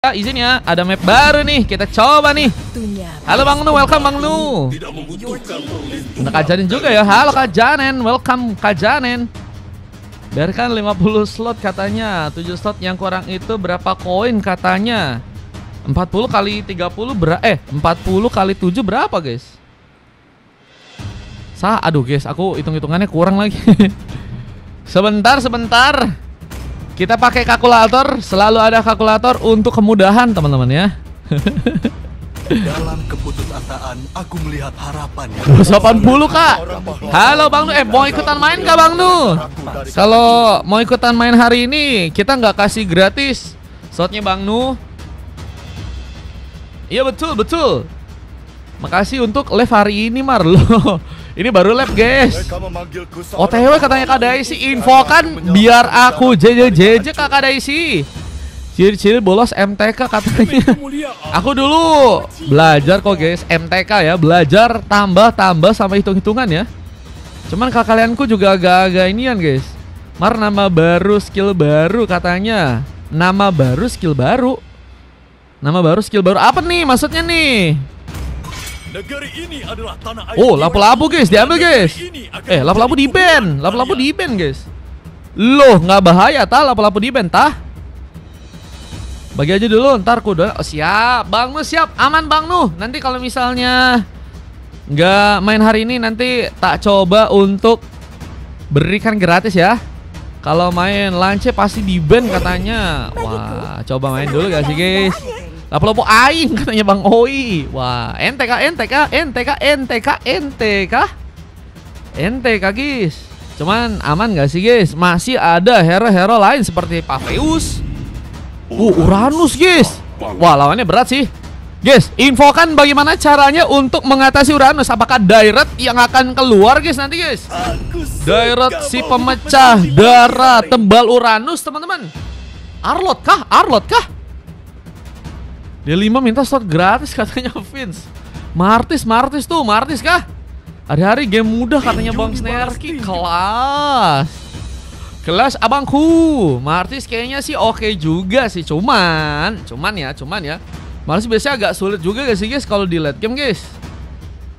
Izin ya, ada map baru nih, kita coba nih. Halo Bang Nu, welcome Bang Nu. Udah Kak Janen juga ya, halo Kak Janen, welcome Kak Janen. Biarkan 50 slot katanya, 7 slot yang kurang itu berapa koin katanya. 40 kali 30 40 kali 7 berapa guys? Aduh guys, aku hitung-hitungannya kurang lagi. Sebentar. Kita pakai kalkulator, selalu ada kalkulator untuk kemudahan teman-teman ya. Dalam keputusasaan aku melihat harapan yang 280 Kak. Halo Bang Nu, mau ikutan main Kak Bang Nu? Kalau mau ikutan main hari ini, kita nggak kasih gratis slotnya Bang Nu. Iya betul. Makasih untuk live hari ini Marlo. Ini baru live guys. OTW katanya Kak Daisy, infokan biar aku JJ Kak Daisy. Ciri-ciri bolos MTK katanya. Aku dulu belajar kok guys, MTK ya, belajar tambah sampai hitung-hitungan ya. Cuman kalianku juga agak-agak inian guys. Nama baru skill baru katanya. Nama baru skill baru apa nih maksudnya nih? negeri ini adalah tanah air. Oh, lapu-lapu guys, diambil guys. Lapu-lapu di ban. Lapu-lapu di ban guys. Loh, nggak bahaya tah lapu-lapu di ban tah? Bagi aja dulu, ntar kuda. Oh, siap, Bang Nu siap, aman Bang Nu. Nanti kalau misalnya nggak main hari ini, nanti tak coba untuk berikan gratis ya. Kalau main lance pasti di ban katanya. Wah, coba main dulu gak sih guys? Lapu-lapu aing katanya Bang Oi. Wah, NTK guys. Cuman aman gak sih guys? Masih ada hero-hero lain seperti Paveus. Uranus guys. Wah, lawannya berat sih. Guys, infokan bagaimana caranya untuk mengatasi Uranus. Apakah direct yang akan keluar guys nanti guys? Direct si pemecah darah tebal Uranus teman-teman. Arlot kah? D5 minta slot gratis katanya Vince. Martis kah? Hari-hari game mudah katanya Bang Snerky. Kelas abangku. Martis kayaknya sih oke juga sih. Cuman ya. Martis biasanya agak sulit juga gak sih guys kalau di late game guys.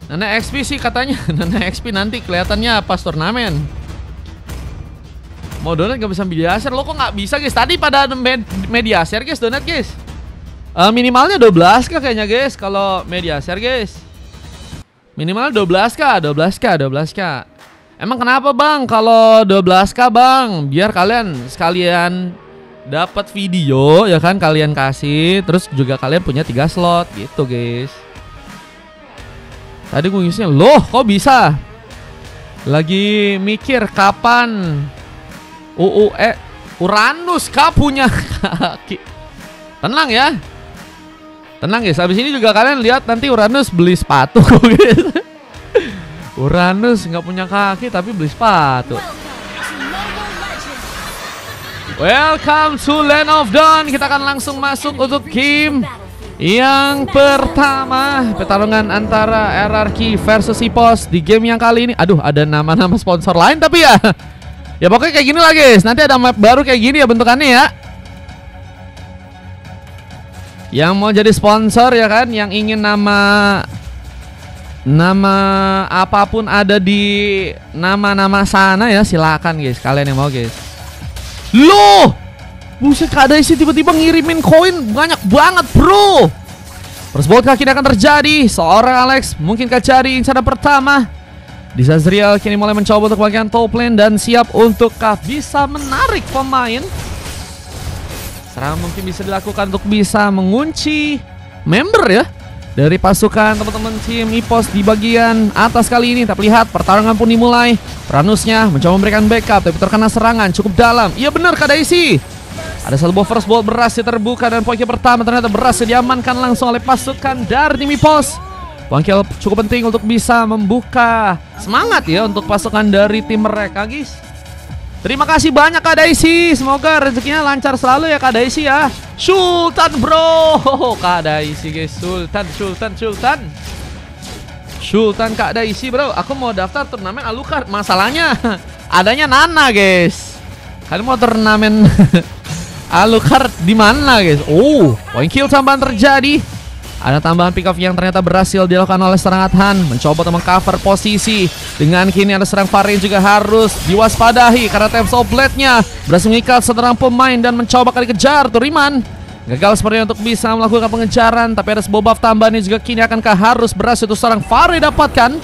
Nana XP sih katanya. Nana XP nanti kelihatannya pas turnamen. Mau donat gak bisa mediaser. Lo kok gak bisa guys? Tadi pada mediaser guys, donat guys. Minimalnya 12k kayaknya guys kalau media share guys. Minimal 12k. Emang kenapa Bang kalau 12k Bang? Biar kalian sekalian dapat video ya kan, kalian kasih, terus juga kalian punya 3 slot gitu guys. Tadi gue ngisinya, loh kok bisa? Lagi mikir kapan Uranus kah punya kaki. Tenang guys, habis ini juga kalian lihat nanti Uranus beli sepatu guys. Uranus nggak punya kaki tapi beli sepatu. Welcome to Land of Dawn. Kita akan langsung masuk untuk game yang pertama, pertarungan antara RRQ versus EPOS di game yang kali ini. Aduh, ada nama-nama sponsor lain tapi ya. Ya pokoknya kayak gini lah guys. Nanti ada map baru kayak gini ya bentukannya ya. Yang mau jadi sponsor ya kan, yang ingin nama apapun ada di nama-nama sana ya, silakan guys, kalian yang mau guys. Loh, buset Kak Daisy tiba-tiba ngirimin koin banyak banget bro. Persbolkah kini akan terjadi? Seorang Alex mungkinkah cari incaran pertama? Di Zazriel kini mulai mencoba untuk bagian top lane dan siap untukkah bisa menarik pemain. Serangan mungkin bisa dilakukan untuk bisa mengunci member ya dari pasukan teman-teman tim EPOS di bagian atas kali ini. Tapi lihat, pertarungan pun dimulai. Uranusnya mencoba memberikan backup tapi terkena serangan cukup dalam. Iya benar Kak Daisy. Ada satu buah first ball berhasil terbuka dan poin pertama ternyata berhasil diamankan langsung oleh pasukan dari tim EPOS. Poin cukup penting untuk bisa membuka semangat ya untuk pasukan dari tim mereka guys. Terima kasih banyak Kak Daisy. Semoga rezekinya lancar selalu ya Kak Daisy ya. Sultan bro. Kak Daisy guys. Sultan Kak Daisy bro. Aku mau daftar turnamen Alucard. Masalahnya adanya Nana guys. Kalian mau turnamen Alucard di mana guys? Point kill tambahan terjadi. Ada tambahan pick off yang ternyata berhasil dilakukan oleh serangan Han. Mencoba untuk mengcover posisi. Dengan kini ada serang Farin juga harus diwaspadahi karena Temps of Blade-nya berhasil mengikat seorang pemain dan mencoba kali kejar Turiman. Gagal sepertinya untuk bisa melakukan pengejaran, tapi ada sebuah buff tambahan yang juga kini akankah harus berhasil untuk seorang Farin dapatkan.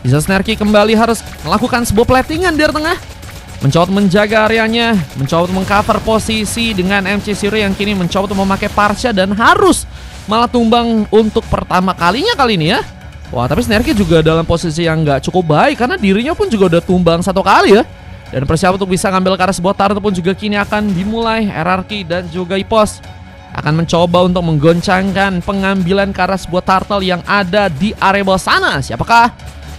Bisa Snarky kembali harus melakukan sebuah platingan di tengah. Mencoba menjaga areanya, mencoba untuk mengcover posisi dengan MC Siri yang kini mencoba untuk memakai Parcha dan harus malah tumbang untuk pertama kalinya kali ini ya. Wah, tapi Snarky juga dalam posisi yang nggak cukup baik karena dirinya pun juga udah tumbang 1 kali ya. Dan persiapan untuk bisa ngambil ke arah sebuah turret pun juga kini akan dimulai. RRQ dan juga Ipos akan mencoba untuk menggoncangkan pengambilan ke arah sebuah turtle yang ada di area bawah sana. Siapakah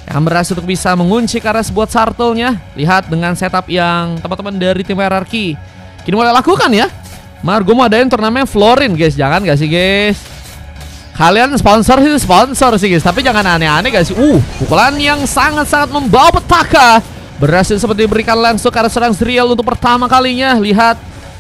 yang akan berhasil untuk bisa mengunci ke arah sebuah turtle-nya? Lihat dengan setup yang teman-teman dari tim RRQ kini mulai lakukan ya. Mar, gue mau adain turnamen Florin guys. Jangan gak sih guys? Kalian sponsor sih guys, tapi jangan aneh-aneh guys. Pukulan yang sangat-sangat membawa petaka berhasil seperti diberikan langsung karena serang Zriel untuk pertama kalinya. Lihat,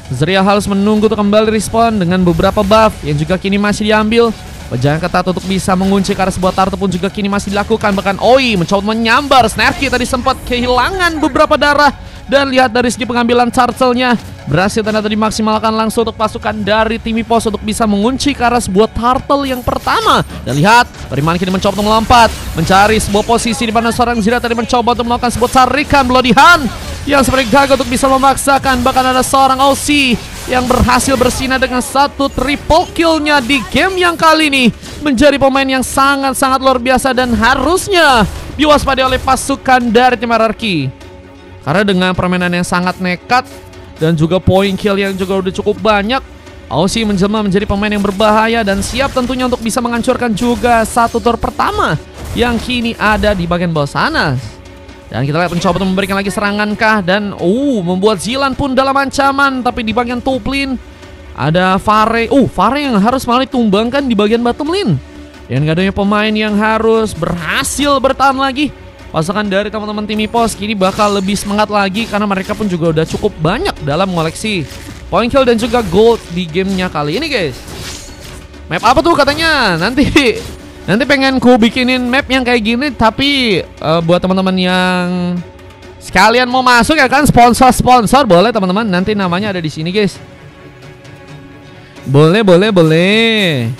Zriel harus menunggu untuk kembali respon dengan beberapa buff yang juga kini masih diambil. Penjagaan ketat untuk bisa mengunci ke arah sebuah turtle pun juga kini masih dilakukan. Bahkan Oi mencoba menyambar. Snarky tadi sempat kehilangan beberapa darah. Dan lihat dari segi pengambilan turtle-nya berhasil ternyata dimaksimalkan langsung untuk pasukan dari tim Ipos untuk bisa mengunci ke arah sebuah turtle yang pertama. Dan lihat, Turiman kini mencoba untuk melompat mencari sebuah posisi di mana seorang Zira tadi mencoba untuk melakukan sebuah tarikan Bloody Hand yang seperti gagal untuk bisa memaksakan. Bahkan ada seorang OC yang berhasil bersinar dengan 1 triple kill-nya di game yang kali ini. Menjadi pemain yang sangat-sangat luar biasa dan harusnya diwaspadai oleh pasukan dari tim RRQ. Karena dengan permainan yang sangat nekat dan juga point kill yang juga udah cukup banyak, OC menjelma menjadi pemain yang berbahaya dan siap tentunya untuk bisa menghancurkan juga 1 tur pertama yang kini ada di bagian bawah sana. Dan kita lihat mencoba untuk memberikan lagi serangan kah dan membuat Zilan pun dalam ancaman. Tapi di bagian top lane ada Fare. Fare yang harus malah ditumbangkan di bagian bottom lane. Dan gak adanya pemain yang harus berhasil bertahan lagi. Pasukan dari teman-teman tim Ipos kini bakal lebih semangat lagi karena mereka pun juga udah cukup banyak dalam mengoleksi point kill dan juga gold di gamenya kali ini guys. Map apa tuh katanya? Nanti pengen ku bikinin map yang kayak gini, tapi buat teman-teman yang sekalian mau masuk ya kan, sponsor boleh teman-teman. Nanti namanya ada di sini guys. Boleh.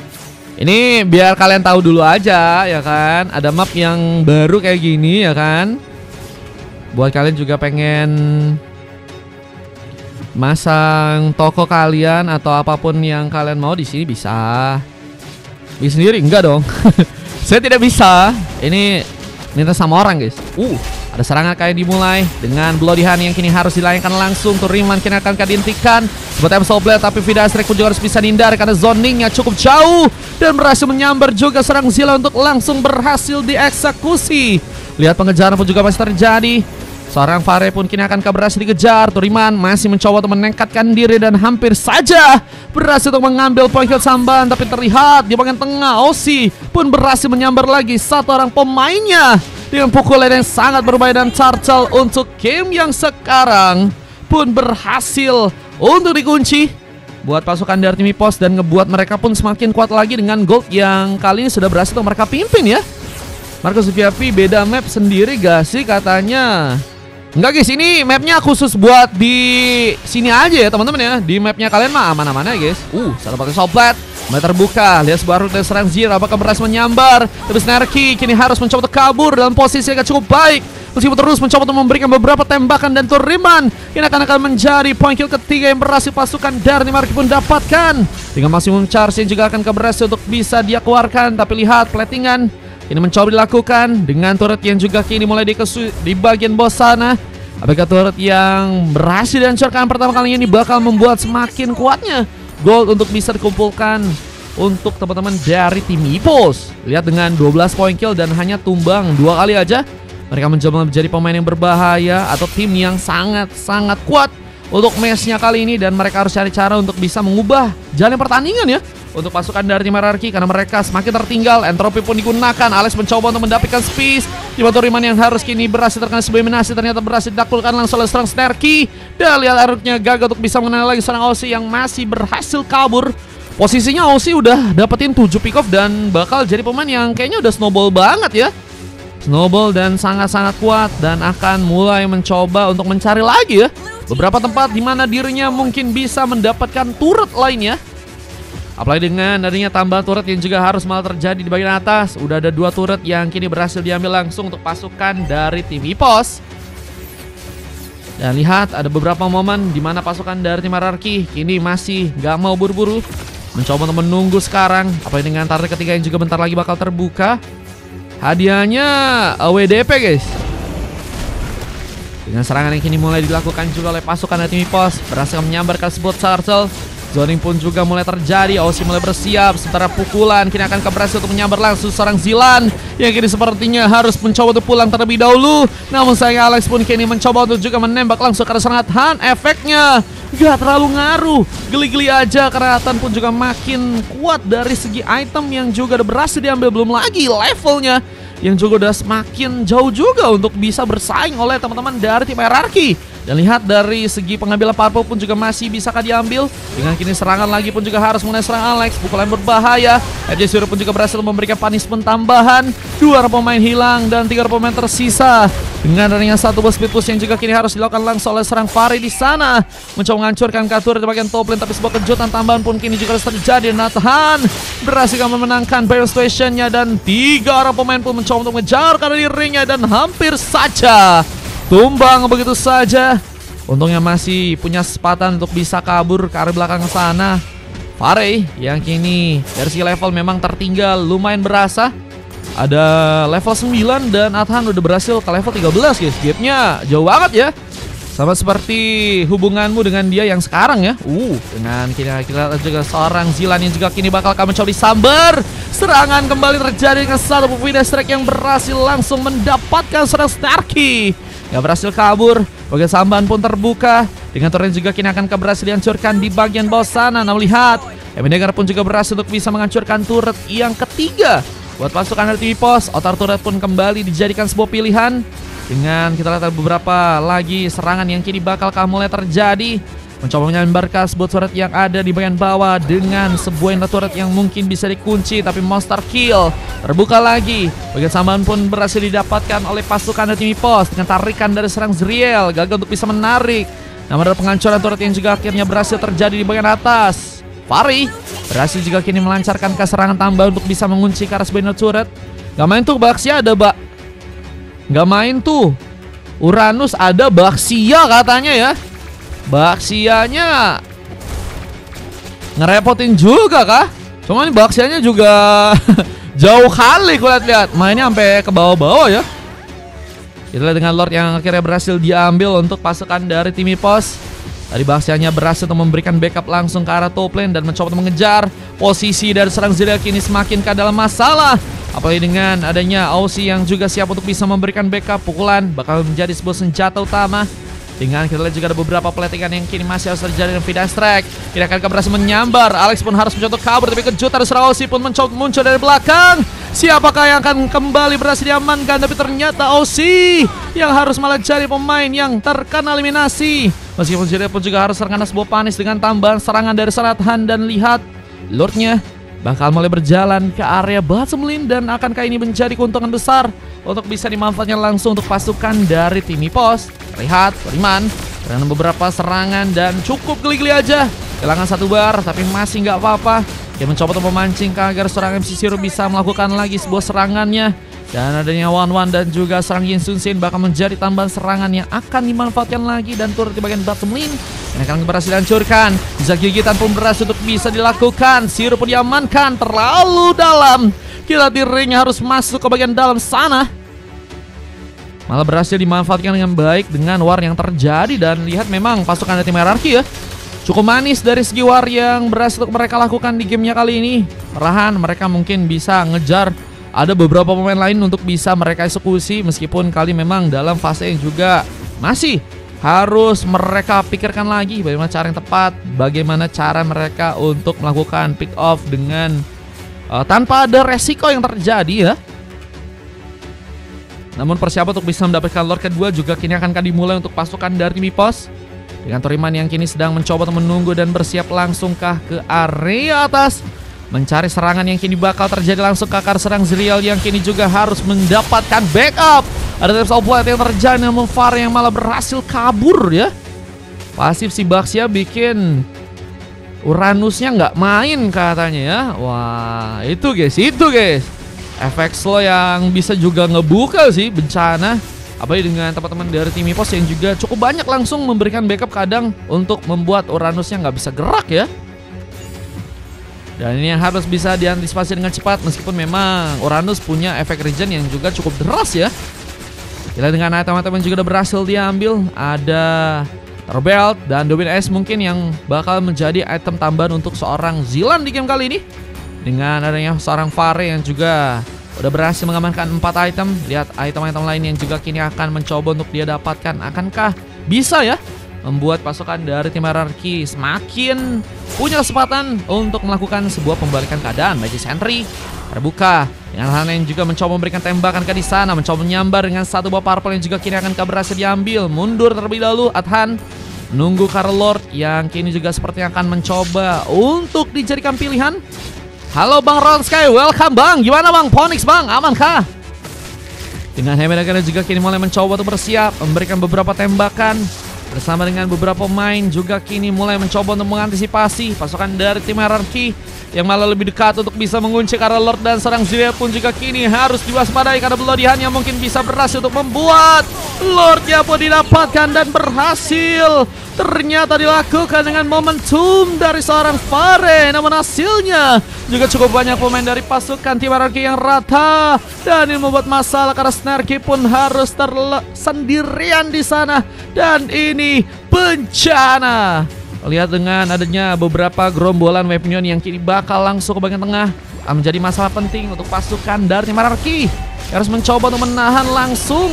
Ini biar kalian tahu dulu aja ya kan. Ada map yang baru kayak gini ya kan. Buat kalian juga pengen masang toko kalian atau apapun yang kalian mau di sini bisa. Bisa sendiri enggak dong. Saya tidak bisa. Ini minta sama orang guys. Ada serangan kayak dimulai dengan Bloody Hand yang kini harus dilayangkan langsung. Turiman kini akan dihentikan seperti Temps of Blade, tapi Vida Strike pun juga harus bisa dihindari karena zoningnya cukup jauh dan berhasil menyambar juga serang Zilla untuk langsung berhasil dieksekusi. Lihat pengejaran pun juga masih terjadi. Seorang Fare pun kini akan berhasil dikejar. Turiman masih mencoba untuk menengkatkan diri dan hampir saja berhasil untuk mengambil point kill samban. Tapi terlihat di bagian tengah OC pun berhasil menyambar lagi 1 orang pemainnya dengan pukulan yang sangat berbahaya. Dan Turtle untuk game yang sekarang pun berhasil untuk dikunci buat pasukan dari tim Ipos dan ngebuat mereka pun semakin kuat lagi dengan gold yang kali ini sudah berhasil untuk mereka pimpin ya. Marcus VIP beda map sendiri gak sih katanya? Enggak guys, ini mapnya khusus buat di sini aja ya teman-teman ya. Di mapnya kalian mah aman-aman aja guys. Salah pakai soplet, mulai terbuka. Lihat sebuah rute serang Zira, apakah berhasil menyambar. Tapi Snarky kini harus mencoba untuk kabur dalam posisi yang gak cukup baik. Meskipun terus mencoba untuk memberikan beberapa tembakan dan Turiman ini akan menjadi point kill ketiga yang berhasil pasukan dari RRQ pun dapatkan. Dengan maksimum charge yang juga akan berhasil untuk bisa dia keluarkan. Tapi lihat platingan ini mencoba dilakukan dengan turret yang juga kini mulai di bagian bawah sana. Apakah turret yang berhasil dihancurkan pertama kalinya ini bakal membuat semakin kuatnya gold untuk bisa dikumpulkan untuk teman-teman dari tim Ipos. Lihat dengan 12 point kill dan hanya tumbang 2 kali aja, mereka mencoba menjadi pemain yang berbahaya atau tim yang sangat-sangat kuat untuk match-nya kali ini. Dan mereka harus cari cara untuk bisa mengubah jalan pertandingan ya untuk pasukan dari tim hierarki, karena mereka semakin tertinggal. Entropi pun digunakan. Alex mencoba untuk mendapatkan space. Dibantu Riman yang harus kini berhasil terkena sebuah eliminasi, ternyata berhasil ditaklukkan langsung oleh seorang Sterky. Dan lihat Aruknya gagal untuk bisa mengenal lagi seorang Aussie yang masih berhasil kabur. Posisinya Aussie udah dapetin 7 pick off dan bakal jadi pemain yang kayaknya udah snowball banget ya. Snowball dan sangat-sangat kuat, dan akan mulai mencoba untuk mencari lagi ya beberapa tempat di mana dirinya mungkin bisa mendapatkan turret lainnya. Apalagi dengan adanya tambahan turret yang juga harus malah terjadi di bagian atas. Udah ada 2 turret yang kini berhasil diambil langsung untuk pasukan dari tim EPOS. Dan lihat ada beberapa momen di mana pasukan dari tim hierarki kini masih gak mau buru-buru, mencoba untuk menunggu sekarang. Apalagi dengan turret ketiga yang juga bentar lagi bakal terbuka. Hadiahnya WDP guys. Dengan serangan yang kini mulai dilakukan juga oleh pasukan dari tim EPOS, berhasil menyambarkan sebuah turtle. Zoning pun juga mulai terjadi. Aussie mulai bersiap. Sementara pukulan kini akan berhasil untuk menyambar langsung seorang Zilan yang kini sepertinya harus mencoba untuk pulang terlebih dahulu. Namun sayang Alex pun kini mencoba untuk juga menembak langsung karena sangat Han. Efeknya gak terlalu ngaruh. Geli-geli aja karena Tan pun juga makin kuat dari segi item yang juga udah berhasil diambil. Belum lagi levelnya yang juga udah semakin jauh juga untuk bisa bersaing oleh teman-teman dari tim hierarki. Dan lihat dari segi pengambilan purple pun juga masih bisakah diambil. Dengan kini serangan lagi pun juga harus mulai serang Alex. Pukulan berbahaya. FJ Suru pun juga berhasil memberikan punishment tambahan. 2 pemain hilang dan 3 pemain tersisa. Dengan adanya 1 buah speed push yang juga kini harus dilakukan langsung oleh serang Fari di sana. Mencoba menghancurkan Katur di bagian top lane, tapi sebuah kejutan tambahan pun kini juga harus terjadi. Nathan berhasil memenangkan battle situationnya, dan 3 orang pemain pun mencoba untuk mengejar karena di ringnya, dan hampir saja tumbang begitu saja. Untungnya masih punya kesempatan untuk bisa kabur ke arah belakang sana. Farey yang kini dari segi level memang tertinggal lumayan berasa. Ada level 9 dan Athan udah berhasil ke level 13 guys. Gapnya jauh banget ya. Sama seperti hubunganmu dengan dia yang sekarang ya. Dengan kita juga seorang Zilan yang juga kini bakal kami coba disambar. Serangan kembali terjadi dengan 1 Vida Strike yang berhasil langsung mendapatkan seorang Starkey. Gak berhasil kabur. Bagian samban pun terbuka. Dengan turret juga kini akan berhasil dihancurkan di bagian bawah sana. Nah lihat, Emenegar pun juga berhasil untuk bisa menghancurkan turret yang ketiga buat pasukan dari EPOS. Outer turret pun kembali dijadikan sebuah pilihan. Dengan kita lihat beberapa lagi serangan yang kini bakal mulai terjadi. Mencoba menyambarkan sebuah turret yang ada di bagian bawah dengan sebuah turret yang mungkin bisa dikunci, tapi monster kill. Terbuka lagi. Bagian samban pun berhasil didapatkan oleh pasukan dari tim EPOS dengan tarikan dari serang Zriel. Gagal untuk bisa menarik. Namun ada penghancuran turret yang juga akhirnya berhasil terjadi di bagian atas. Fari berhasil juga kini melancarkan serangan tambah untuk bisa mengunci ke arah sebuah turret. Gak main tuh Baxia ada Gak main tuh Uranus ada Baxia katanya ya. Baxianya ngerepotin juga kah? Cuman Baxianya juga jauh kali gue lihat mainnya sampai ke bawah-bawah ya. Kita lihat dengan Lord yang akhirnya berhasil diambil untuk pasukan dari tim EPOS. Tadi Baxianya berhasil untuk memberikan backup langsung ke arah top lane dan mencoba untuk mengejar. Posisi dari serang Zerial kini semakin ke dalam masalah. Apalagi dengan adanya Aussie yang juga siap untuk bisa memberikan backup. Pukulan bakal menjadi sebuah senjata utama. Dengan kita lihat juga ada beberapa peletikan yang kini masih harus terjadi dengan Vida Strike. Kini akan berhasil menyambar. Alex pun harus mencoba kabur, tapi kejutan serang Aussie pun mencoba muncul dari belakang. Siapakah yang akan kembali berhasil diamankan? Tapi ternyata Aussie yang harus malah jadi pemain yang terkena eliminasi. Meskipun Zerial pun juga harus terkena sebuah panis dengan tambahan serangan dari Sarathan. Dan lihat Lordnya bakal mulai berjalan ke area bottom lane, dan akankah ini menjadi keuntungan besar untuk bisa dimanfaatkan langsung untuk pasukan dari tim EPOS. Lihat Riman dengan beberapa serangan dan cukup geli-geli aja. Kehilangan 1 bar tapi masih nggak apa-apa. Dia mencoba untuk memancing agar seorang MC Zero bisa melakukan lagi sebuah serangannya. Dan adanya One dan juga serang Yin Sun Shin bakal menjadi tambahan serangan yang akan dimanfaatkan lagi. Dan turut di bagian bottom lane yang akan berhasil dihancurkan. Bisa gigitan pun berhasil untuk bisa dilakukan. Zero pun diamankan terlalu dalam. Kita di ringnya harus masuk ke bagian dalam sana. Malah berhasil dimanfaatkan dengan baik dengan war yang terjadi. Dan lihat memang pasukan dari tim hierarki ya cukup manis dari segi war yang berhasil untuk mereka lakukan di gamenya kali ini. Perlahan mereka mungkin bisa ngejar ada beberapa pemain lain untuk bisa mereka eksekusi. Meskipun kali memang dalam fase yang juga masih harus mereka pikirkan lagi bagaimana cara yang tepat, bagaimana cara mereka untuk melakukan pick off dengan tanpa ada resiko yang terjadi ya. Namun persiapan untuk bisa mendapatkan Lord kedua juga kini akan dimulai untuk pasukan dari tim EPOS. Dengan Toriman yang kini sedang mencoba untuk menunggu dan bersiap langsungkah ke area atas, mencari serangan yang kini bakal terjadi langsung ke akar serang Zriel yang kini juga harus mendapatkan backup. Ada tips of white yang terjadi, namun Far yang malah berhasil kabur ya. Pasif si Baxia bikin Uranusnya nggak main katanya ya. Wah itu guys, efek slow yang bisa juga ngebuka sih bencana. Apalagi dengan teman-teman dari tim EPOS yang juga cukup banyak langsung memberikan backup kadang untuk membuat Uranusnya nggak bisa gerak ya. Dan ini yang harus bisa diantisipasi dengan cepat, meskipun memang Uranus punya efek regen yang juga cukup deras ya. Kita dengan item-item yang juga udah berhasil diambil, ada Rebelt dan Dobin S mungkin yang bakal menjadi item tambahan untuk seorang Zilan di game kali ini. Dengan adanya seorang Fare yang juga udah berhasil mengamankan 4 item. Lihat item-item lain yang juga kini akan mencoba untuk dia dapatkan. Akankah bisa ya membuat pasukan dari tim hierarki semakin punya kesempatan untuk melakukan sebuah pembalikan keadaan. Bagi sentry terbuka dengan hal yang juga mencoba memberikan tembakan ke di sana, mencoba menyambar dengan satu buah purple yang juga kini akan berhasil diambil. Mundur terlebih dahulu Adhan, menunggu Karl Lord yang kini juga seperti akan mencoba untuk dijadikan pilihan. Halo Bang Ron Sky, welcome Bang. Gimana Bang? Ponix Bang, amankah? Dengan Hemedagana juga kini mulai mencoba untuk bersiap, memberikan beberapa tembakan. Bersama dengan beberapa pemain juga kini mulai mencoba untuk mengantisipasi pasukan dari tim hierarki yang malah lebih dekat untuk bisa mengunci Karl Lord, dan serang Zriel pun juga kini harus diwaspadai karena Bloodihan yang mungkin bisa berhasil untuk membuat Lordnya pun didapatkan dan berhasil. Ternyata dilakukan dengan momentum dari seorang Fare, namun hasilnya juga cukup banyak pemain dari pasukan tim hierarki yang rata, dan ini membuat masalah karena Snarky pun harus sendirian di sana, dan ini bencana. Lihat dengan adanya beberapa gerombolan Weaponion yang kini bakal langsung ke bagian tengah akan menjadi masalah penting untuk pasukan dari tim hierarki. Harus mencoba untuk menahan langsung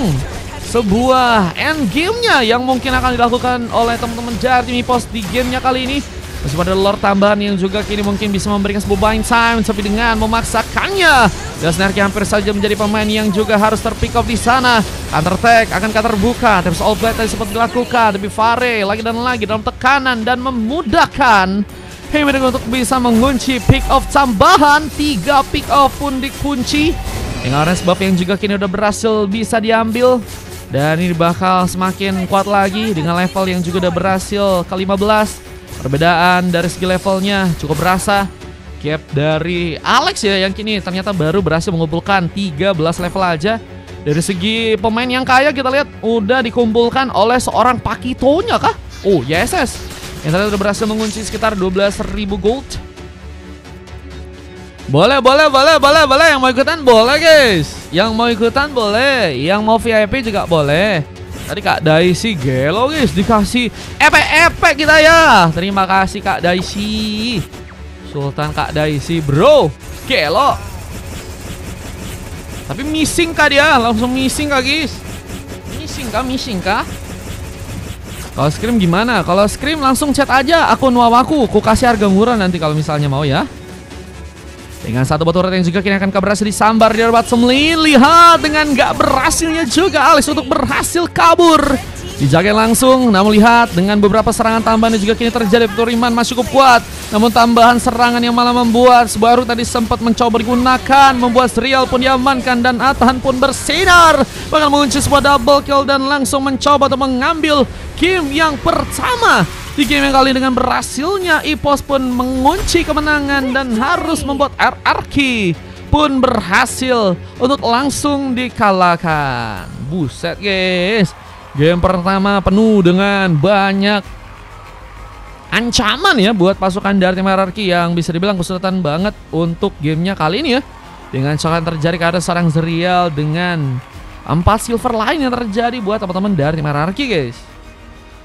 sebuah end game-nya yang mungkin akan dilakukan oleh teman-teman dari tim EPOS di gamenya kali ini. Masih pada Lord tambahan yang juga kini mungkin bisa memberikan sebuah buying time, tapi dengan memaksakannya dan Snarky hampir saja menjadi pemain yang juga harus terpick off di sana. Counter attack akankah terbuka? Tapi all blade tadi sempat dilakukan, tapi Fare lagi dan lagi dalam tekanan dan memudahkan Hemedagana untuk bisa mengunci pick off tambahan. 3 pick off pun dikunci dengan orange buff yang juga kini udah berhasil bisa diambil. Dan ini bakal semakin kuat lagi dengan level yang juga udah berhasil ke-15. Perbedaan dari segi levelnya cukup berasa. Gap dari Alex ya yang kini ternyata baru berhasil mengumpulkan 13 level aja. Dari segi pemain yang kaya kita lihat udah dikumpulkan oleh seorang Pakitonya kah? Oh YSS yang ternyata udah berhasil mengunci sekitar 12.000 gold. Boleh. Yang mau ikutan boleh guys. Yang mau ikutan boleh. Yang mau VIP juga boleh. Tadi Kak Daisy gelo guys, dikasih EP kita ya. Terima kasih Kak Daisy. Sultan Kak Daisy bro, gelo. Tapi missing kah dia? Langsung missing kah guys? Missing kah? Kalau Scream gimana? Kalau Scream langsung chat aja akun Wawaku. Ku kasih harga murah nanti kalau misalnya mau ya. Dengan satu batu yang juga kini akan berhasil disambar di Arbat Semlin. Lihat dengan gak berhasilnya juga Alex untuk berhasil kabur. Dijaga langsung, namun lihat dengan beberapa serangan tambahan yang juga kini terjadi. Toriman masih cukup kuat, namun tambahan serangan yang malah membuat Subaru tadi sempat mencoba digunakan, membuat Zriel pun diamankan dan Adhan pun bersinar. Bahkan mengunci sebuah double kill dan langsung mencoba untuk mengambil game yang pertama. Di game yang kali dengan berhasilnya EPOS pun mengunci kemenangan dan harus membuat RRQ pun berhasil untuk langsung dikalahkan. Buset guys, game pertama penuh dengan banyak ancaman ya buat pasukan dari tim RRQ yang bisa dibilang kesulitan banget untuk gamenya kali ini ya. Dengan cokan terjadi ke ada seorang Zriel dengan 4 silver lain yang terjadi buat teman-teman dari tim RRQ guys.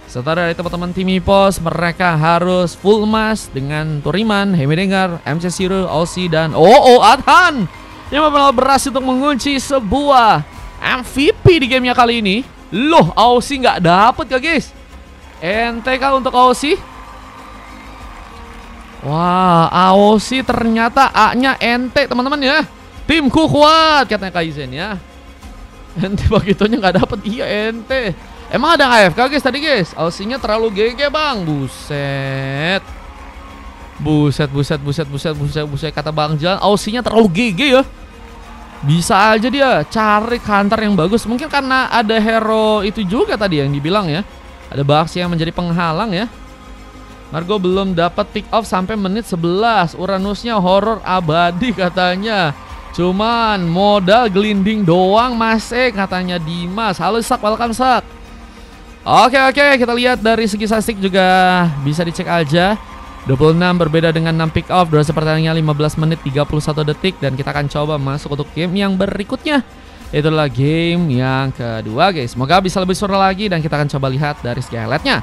Setelah dari teman-teman tim EPOS, mereka harus full emas dengan Toriman, Hemidengar, MC Zero, Aussie, dan Adhan yang benar-benar berhasil untuk mengunci sebuah MVP di gamenya kali ini. Loh, Aussie nggak dapet kah guys? Ente kah untuk Aussie? Wah, Aussie ternyata A-nya ente teman-teman ya. Timku kuat katanya Kaizen ya. Ente begitunya nggak dapet. Iya ente. Emang ada AFK guys tadi guys? Aussie-nya terlalu GG bang. Buset. Buset kata Bang Jalan. Aussie-nya terlalu GG ya. Bisa aja dia cari counter yang bagus. Mungkin karena ada hero itu juga tadi yang dibilang ya. Ada Baxi yang menjadi penghalang ya. Margo belum dapat pick off sampai menit 11. Uranusnya horor abadi katanya. Cuman modal gelinding doang masih katanya Dimas. Halo Sak, welcome Sak. Oke, kita lihat dari segi statistik juga bisa dicek aja. 26 berbeda dengan 6 pick off. Durasi pertandingan 15 menit 31 detik. Dan kita akan coba masuk untuk game yang berikutnya. Itulah game yang kedua guys. Semoga bisa lebih seru lagi dan kita akan coba lihat dari segi highlightnya.